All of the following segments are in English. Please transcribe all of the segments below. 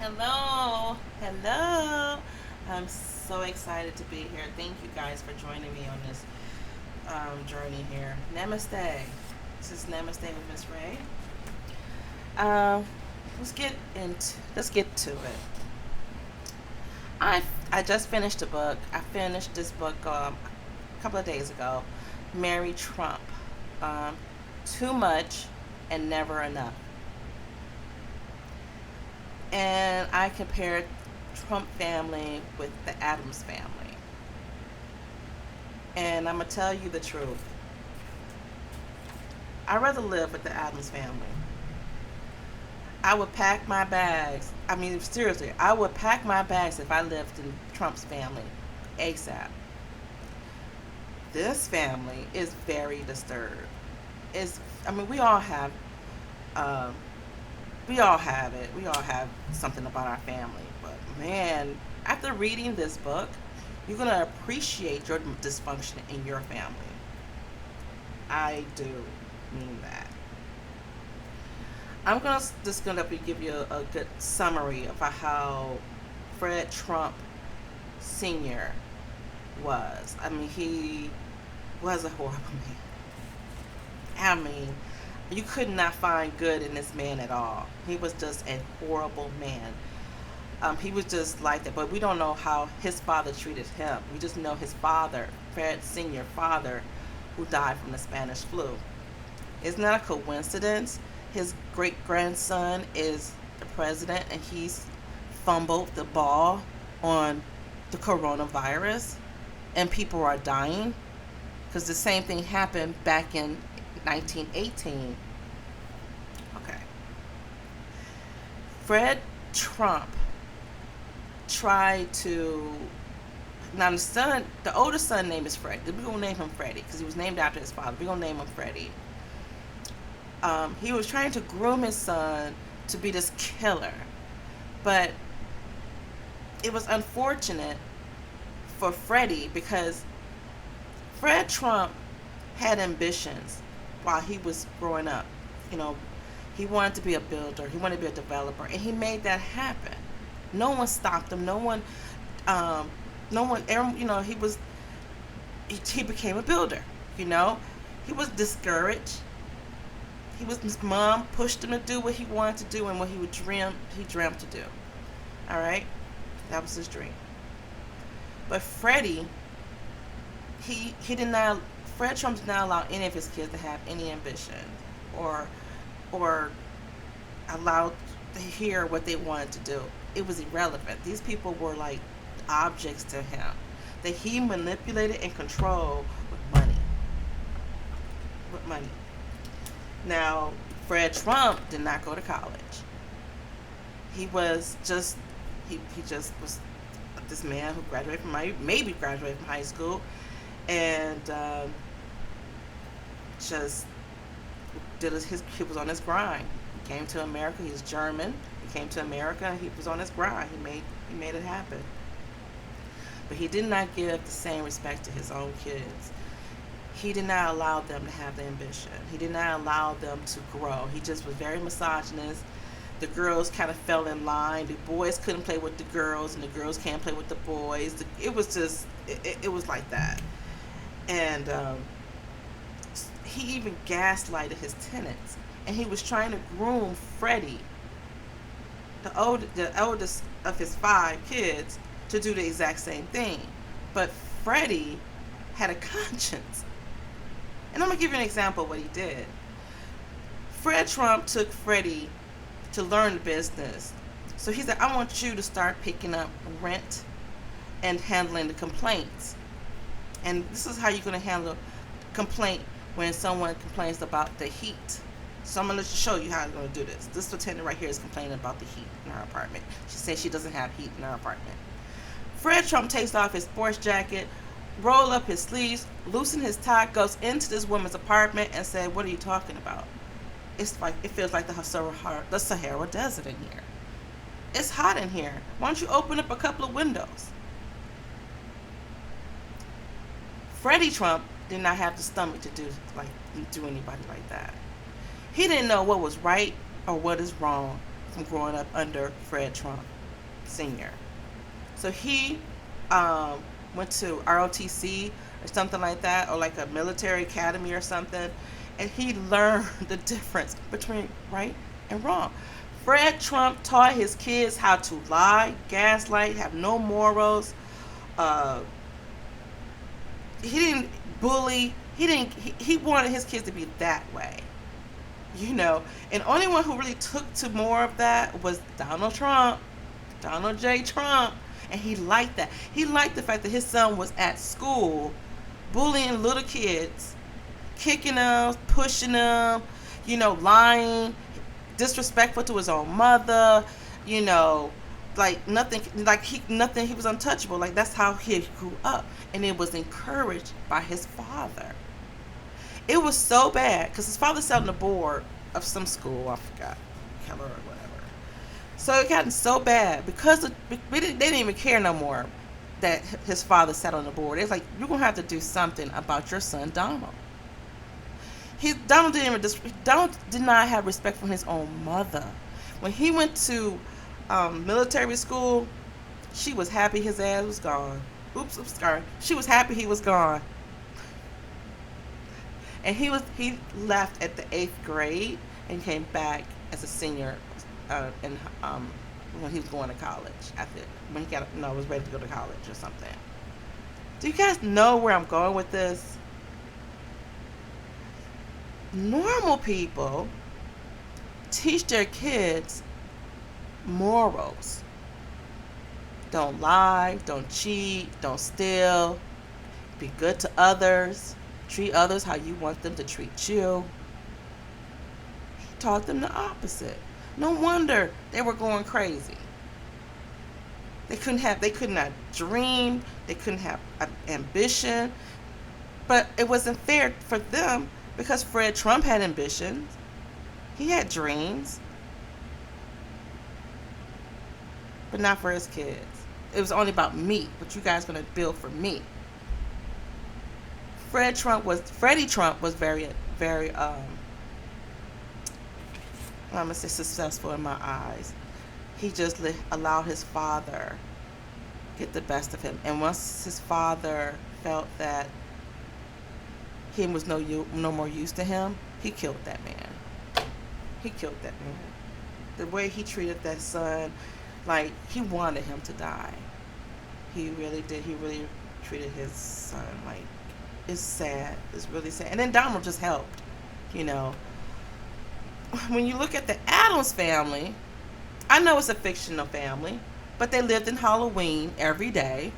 Hello, hello. I'm so excited to be here. Thank you guys for joining me on this journey here. Namaste. This is Namaste with Miss Ray. Um, let's get to it. I I just finished a book. I finished this book a couple of days ago. Mary Trump. Um, Too much and never enough. And I compared Trump family with the Adams family. And I'm gonna tell you the truth. I'd rather live with the Adams family. I would pack my bags. I mean, seriously, I would pack my bags if I lived in Trump's family ASAP. This family is very disturbed. Is I mean, um, we all have it. We all have something about our family. But man, after reading this book, you're gonna appreciate your dysfunction in your family. I do mean that. I'm gonna just gonna give you a good summary of how Fred Trump Sr. was. I mean, he was a horrible man. I mean, you could not find good in this man at all. He was just a horrible man. He was just like that, but we don't know how his father treated him. We just know his father, Fred Sr. father, who died from the Spanish flu. It's not a coincidence. His great grandson is the president, and he's fumbled the ball on the coronavirus, and people are dying because the same thing happened back in 1918. Okay. Fred Trump tried to. Now the older son name is Fred. We're gonna name him Freddie because he was named after his father. We're gonna name him Freddie. He was trying to groom his son to be this killer, but it was unfortunate for Freddie because Fred Trump had ambitions while he was growing up. You know, he wanted to be a builder, he wanted to be a developer, and he made that happen. No one stopped him. Um, no one. You know, he became a builder. You know, he was discouraged. His mom pushed him to do what he wanted to do and what he dreamt to do. All right, that was his dream. But Freddie, he did not. Fred Trump did not allow any of his kids to have any ambition, or or allowed to hear what they wanted to do. It was irrelevant. These people were like objects to him that he manipulated and controlled with money. With money. Now, Fred Trump did not go to college. He was just he just was this man who maybe graduated from high school, and just he was on his grind. He came to America. He's German. He came to America. He was on his grind. He made it happen. But he did not give the same respect to his own kids. He did not allow them to have the ambition. He did not allow them to grow. He just was very misogynist. The girls kind of fell in line. The boys couldn't play with the girls, and the girls can't play with the boys. It was just, it was like that. And he even gaslighted his tenants. And he was trying to groom Freddie, the oldest of his 5 kids, to do the exact same thing. But Freddie had a conscience. And I'm going to give you an example of what he did. Fred Trump took Freddie to learn the business. So he said, I want you to start picking up rent and handling the complaints. And this is how you're going to handle a complaint when someone complains about the heat. So I'm going to show you how I'm going to do this. This lieutenant right here is complaining about the heat in her apartment. She says she doesn't have heat in her apartment. Fred Trump takes off his sports jacket, roll up his sleeves, loosen his tie, goes into this woman's apartment and said, what are you talking about? It feels like the Sahara Desert in here. It's hot in here. Why don't you open up a couple of windows? Freddie Trump did not have the stomach to do anybody like that. He didn't know what was right or what is wrong from growing up under Fred Trump. Sr. So he um, went to ROTC or something like that, or like a military academy or something, and he learned the difference between right and wrong. Fred Trump taught his kids how to lie, gaslight, have no morals. Uh, he didn't bully. He wanted his kids to be that way, you know. And the only one who really took to more of that was Donald Trump, Donald J. Trump. And he liked that. He liked the fact that his son was at school bullying little kids, kicking them, pushing them, you know, lying, disrespectful to his own mother, you know, like nothing, he was untouchable. Like that's how he grew up, and it was encouraged by his father. It was so bad because his father sat on the board of some school, I forgot, Keller or whatever. So it gotten so bad because they didn't even care no more that his father sat on the board. It's like, you're gonna have to do something about your son Donald. Donald did not have respect for his own mother. When he went to military school, she was happy his ass was gone. Oops, sorry. She was happy he was gone. And he left at the 8th grade and came back as a senior in when he was going to college after when he was ready to go to college or something. Do you guys know where I'm going with this? Normal people teach their kids morals. Don't lie, don't cheat, don't steal, be good to others, treat others how you want them to treat you. He taught them the opposite. No wonder they were going crazy. They could not dream, they couldn't have ambition, but it wasn't fair for them because Fred Trump had ambitions. He had dreams, but not for his kids. It was only about me, what you guys gonna build for me. Freddie Trump was very, very I'm gonna say successful in my eyes. He just allowed his father get the best of him, and once his father felt that he was no more use to him, he killed that man. He killed that man. The way he treated that son, like he wanted him to die. He really did. He really treated his son like, it's sad. It's really sad. And then Donald just helped, you know. When you look at the Addams family, I know it's a fictional family, but they lived in Halloween every day.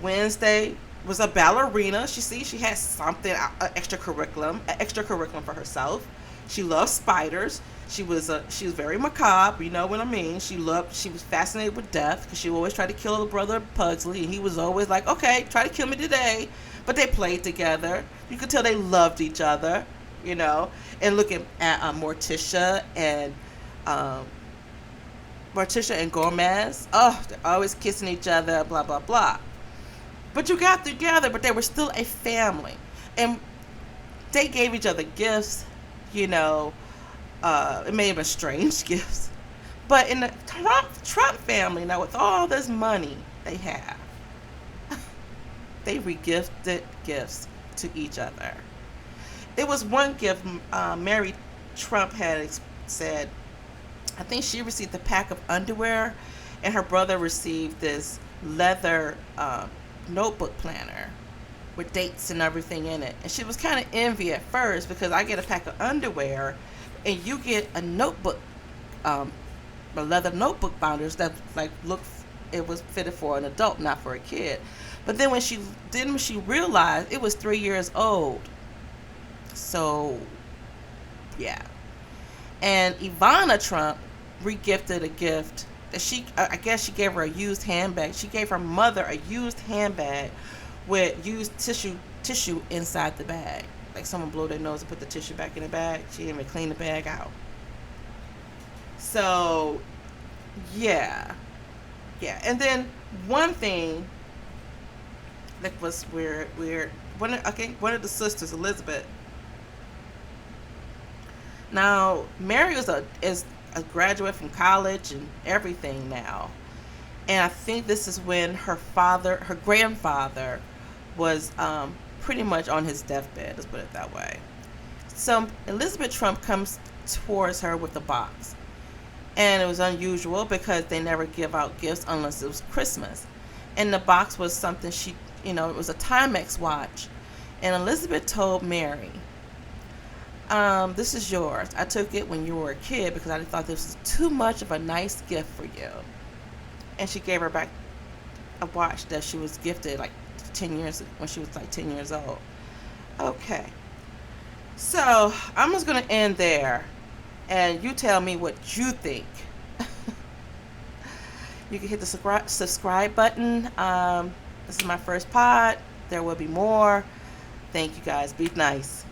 Wednesday was a ballerina. She had something, an extracurriculum for herself. She loved spiders. She was very macabre, you know what I mean. She was fascinated with death because she always tried to kill her brother Pugsley, and he was always like, okay, try to kill me today. But they played together. You could tell they loved each other, you know. And looking at Morticia and Gomez, oh, they're always kissing each other, blah blah blah. But you got together, but they were still a family, and they gave each other gifts, you know. It may have been strange gifts, but in the Trump family now, with all this money they have, they regifted gifts to each other. It was one gift Mary Trump had said, I think she received a pack of underwear, and her brother received this leather notebook planner with dates and everything in it. And she was kind of envy at first because I get a pack of underwear and you get a notebook, a leather notebook binders that it was fitted for an adult, not for a kid. But then when she realized it was 3 years old. So, yeah. And Ivana Trump regifted a gift that I guess she gave her a used handbag. She gave her mother a used handbag with used tissue inside the bag. Like someone blew their nose and put the tissue back in the bag. She didn't even clean the bag out. So, yeah. Yeah. And then one thing that was weird. One of the sisters, Elizabeth. Now, Mary is a graduate from college and everything now. And I think this is when her grandfather, was pretty much on his deathbed. Let's put it that way. So Elizabeth Trump comes towards her with a box, and it was unusual because they never give out gifts unless it was Christmas. And the box was something it was a Timex watch, and Elizabeth told Mary, "This is yours. I took it when you were a kid because I thought this was too much of a nice gift for you." And she gave her back a watch that she was gifted like 10 years when she was like 10 years old. Okay. So, I'm just going to end there and you tell me what you think. You can hit the subscribe button. This is my first pod. There will be more. Thank you guys. Be nice.